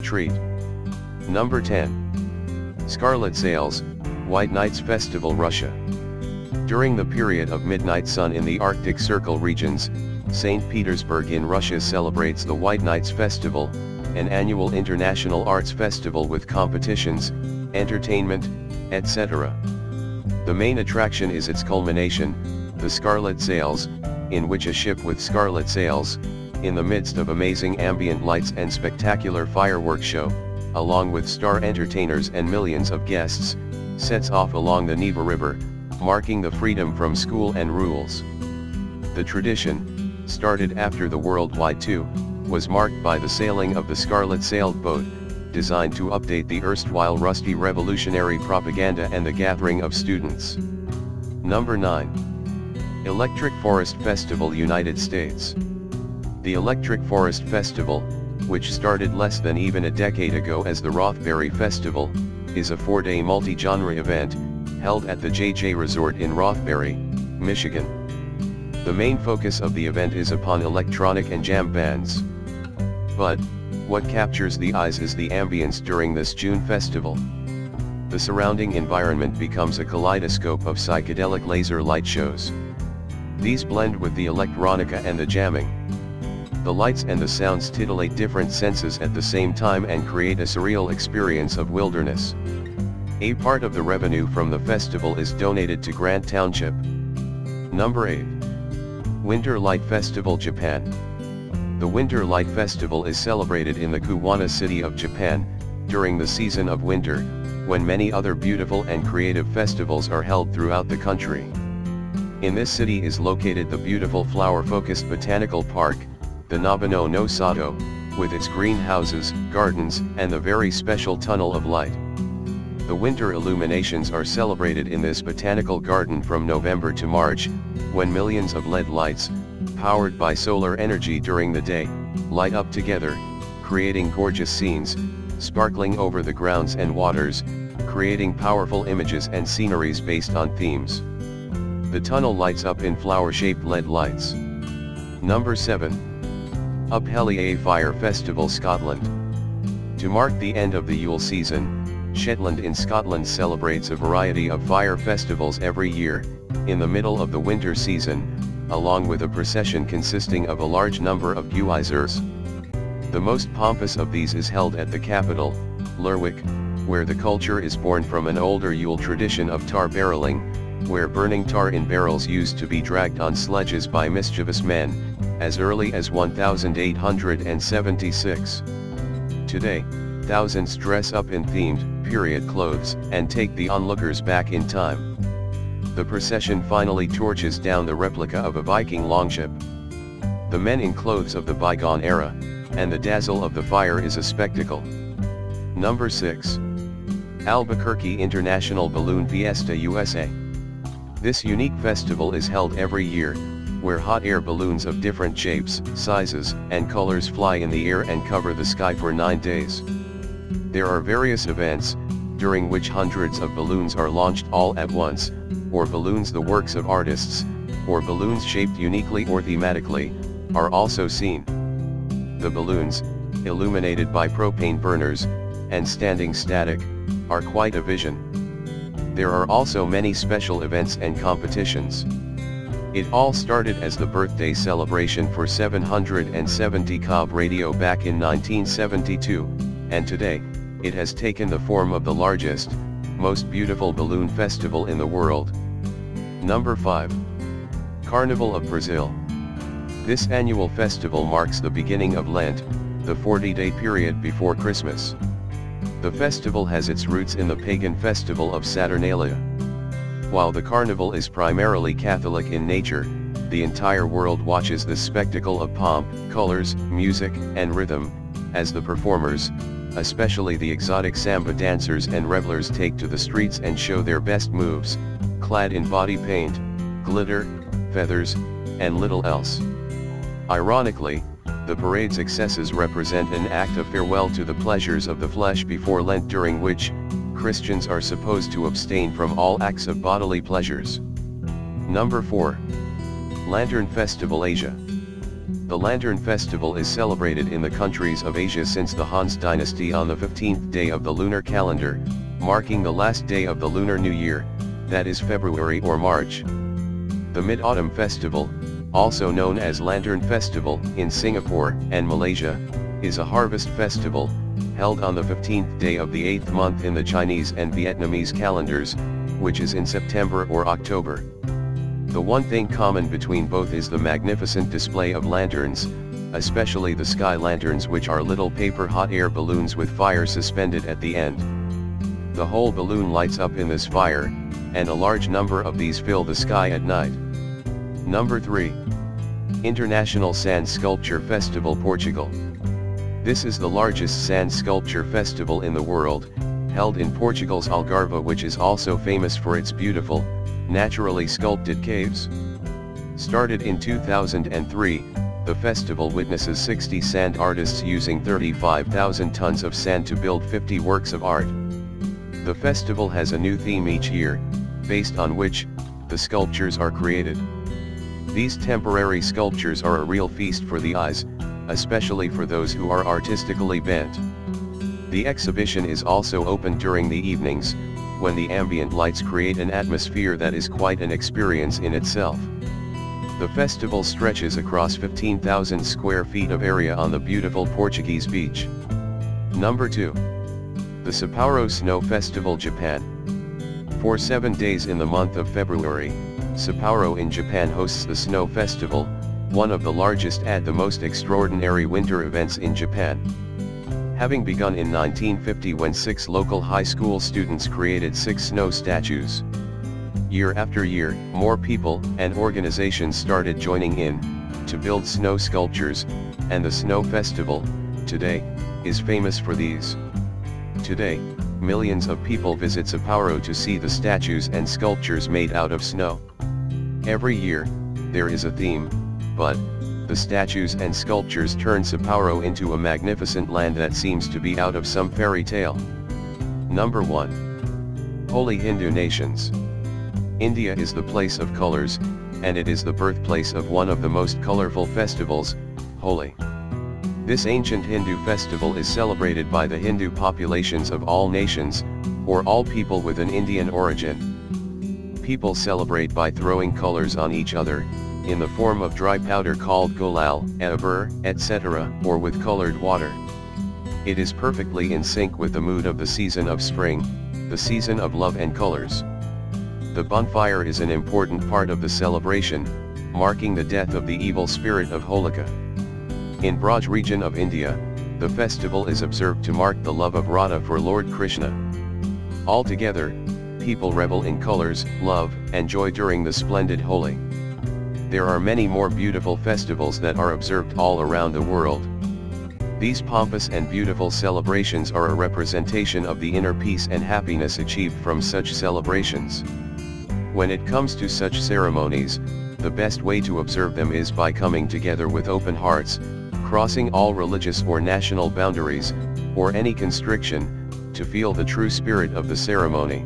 treat. Number 10. Scarlet Sails, White Nights Festival Russia. During the period of midnight sun in the Arctic Circle regions, St. Petersburg in Russia celebrates the White Nights Festival, an annual international arts festival with competitions, entertainment, etc. The main attraction is its culmination, the Scarlet Sails, in which a ship with scarlet sails, in the midst of amazing ambient lights and spectacular fireworks show, along with star entertainers and millions of guests, sets off along the Neva River, marking the freedom from school and rules. The tradition, started after the World War II, was marked by the sailing of the Scarlet sailed boat, designed to update the erstwhile rusty revolutionary propaganda and the gathering of students. Number 9. Electric Forest Festival, United States. The Electric Forest Festival, which started less than even a decade ago as the Rothbury Festival, is a 4-day multi-genre event, held at the JJ Resort in Rothbury, Michigan. The main focus of the event is upon electronic and jam bands. But, what captures the eyes is the ambience during this June festival. The surrounding environment becomes a kaleidoscope of psychedelic laser light shows. These blend with the electronica and the jamming. The lights and the sounds titillate different senses at the same time and create a surreal experience of wilderness. A part of the revenue from the festival is donated to Grant Township. Number 8. Winter Light Festival, Japan. The Winter Light Festival is celebrated in the Kuwana city of Japan, during the season of winter, when many other beautiful and creative festivals are held throughout the country. In this city is located the beautiful flower-focused botanical park, the Nabano no Sato, with its greenhouses, gardens, and the very special Tunnel of Light. The winter illuminations are celebrated in this botanical garden from November to March, when millions of LED lights, powered by solar energy during the day, light up together, creating gorgeous scenes, sparkling over the grounds and waters, creating powerful images and sceneries based on themes. The tunnel lights up in flower-shaped LED lights. Number 7. Up Heli Fire Festival, Scotland. To mark the end of the Yule season, Shetland in Scotland celebrates a variety of fire festivals every year, in the middle of the winter season, along with a procession consisting of a large number of geysers. The most pompous of these is held at the capital, Lerwick, where the culture is born from an older Yule tradition of tar barreling, where burning tar in barrels used to be dragged on sledges by mischievous men, as early as 1876. Today, thousands dress up in themed, period clothes, and take the onlookers back in time. The procession finally torches down the replica of a Viking longship. The men in clothes of the bygone era, and the dazzle of the fire is a spectacle. Number 6. Albuquerque International Balloon Fiesta, USA. This unique festival is held every year, where hot air balloons of different shapes, sizes, and colors fly in the air and cover the sky for 9 days. There are various events, during which hundreds of balloons are launched all at once, or balloons the works of artists, or balloons shaped uniquely or thematically, are also seen. The balloons, illuminated by propane burners, and standing static, are quite a vision. There are also many special events and competitions. It all started as the birthday celebration for 770 Cobb Radio back in 1972, and today, it has taken the form of the largest, most beautiful balloon festival in the world. Number 5. Carnival of Brazil. This annual festival marks the beginning of Lent, the 40-day period before Christmas. The festival has its roots in the pagan festival of Saturnalia. While the carnival is primarily Catholic in nature, the entire world watches this spectacle of pomp, colors, music, and rhythm, as the performers, especially the exotic samba dancers and revelers, take to the streets and show their best moves, clad in body paint, glitter, feathers, and little else. Ironically, the parade's excesses represent an act of farewell to the pleasures of the flesh before Lent, during which Christians are supposed to abstain from all acts of bodily pleasures. Number 4. Lantern Festival, Asia. The Lantern Festival is celebrated in the countries of Asia since the Han dynasty on the 15th day of the lunar calendar, marking the last day of the Lunar New Year, that is February or March. The Mid-Autumn Festival, also known as Lantern Festival in Singapore and Malaysia, is a harvest festival, held on the 15th day of the 8th month in the Chinese and Vietnamese calendars, which is in September or October. The one thing common between both is the magnificent display of lanterns, especially the sky lanterns, which are little paper hot air balloons with fire suspended at the end. The whole balloon lights up in this fire, and a large number of these fill the sky at night. Number 3. International Sand Sculpture Festival, Portugal. This is the largest sand sculpture festival in the world, held in Portugal's Algarve, which is also famous for its beautiful, naturally sculpted caves. Started in 2003, the festival witnesses 60 sand artists using 35,000 tons of sand to build 50 works of art. The festival has a new theme each year, based on which the sculptures are created. These temporary sculptures are a real feast for the eyes, especially for those who are artistically bent. The exhibition is also open during the evenings, when the ambient lights create an atmosphere that is quite an experience in itself. The festival stretches across 15,000 square feet of area on the beautiful Portuguese beach. Number 2. The Sapporo Snow Festival, Japan. For 7 days in the month of February, Sapporo in Japan hosts the Snow Festival, one of the largest and the most extraordinary winter events in Japan. Having begun in 1950 when 6 local high school students created 6 snow statues. Year after year, more people and organizations started joining in to build snow sculptures, and the Snow Festival, today, is famous for these. Today, millions of people visit Sapporo to see the statues and sculptures made out of snow. Every year, there is a theme, but the statues and sculptures turn Sapporo into a magnificent land that seems to be out of some fairy tale. Number 1. Holi Hindu Nations. India is the place of colors, and it is the birthplace of one of the most colorful festivals, Holi. This ancient Hindu festival is celebrated by the Hindu populations of all nations, or all people with an Indian origin. People celebrate by throwing colors on each other, in the form of dry powder called gulal, abur, etc., or with colored water. It is perfectly in sync with the mood of the season of spring, the season of love and colors. The bonfire is an important part of the celebration, marking the death of the evil spirit of Holika. In Braj region of India, the festival is observed to mark the love of Radha for Lord Krishna. Altogether, people revel in colors, love, and joy during the splendid Holi. There are many more beautiful festivals that are observed all around the world. These pompous and beautiful celebrations are a representation of the inner peace and happiness achieved from such celebrations. When it comes to such ceremonies, the best way to observe them is by coming together with open hearts, crossing all religious or national boundaries, or any constriction, to feel the true spirit of the ceremony.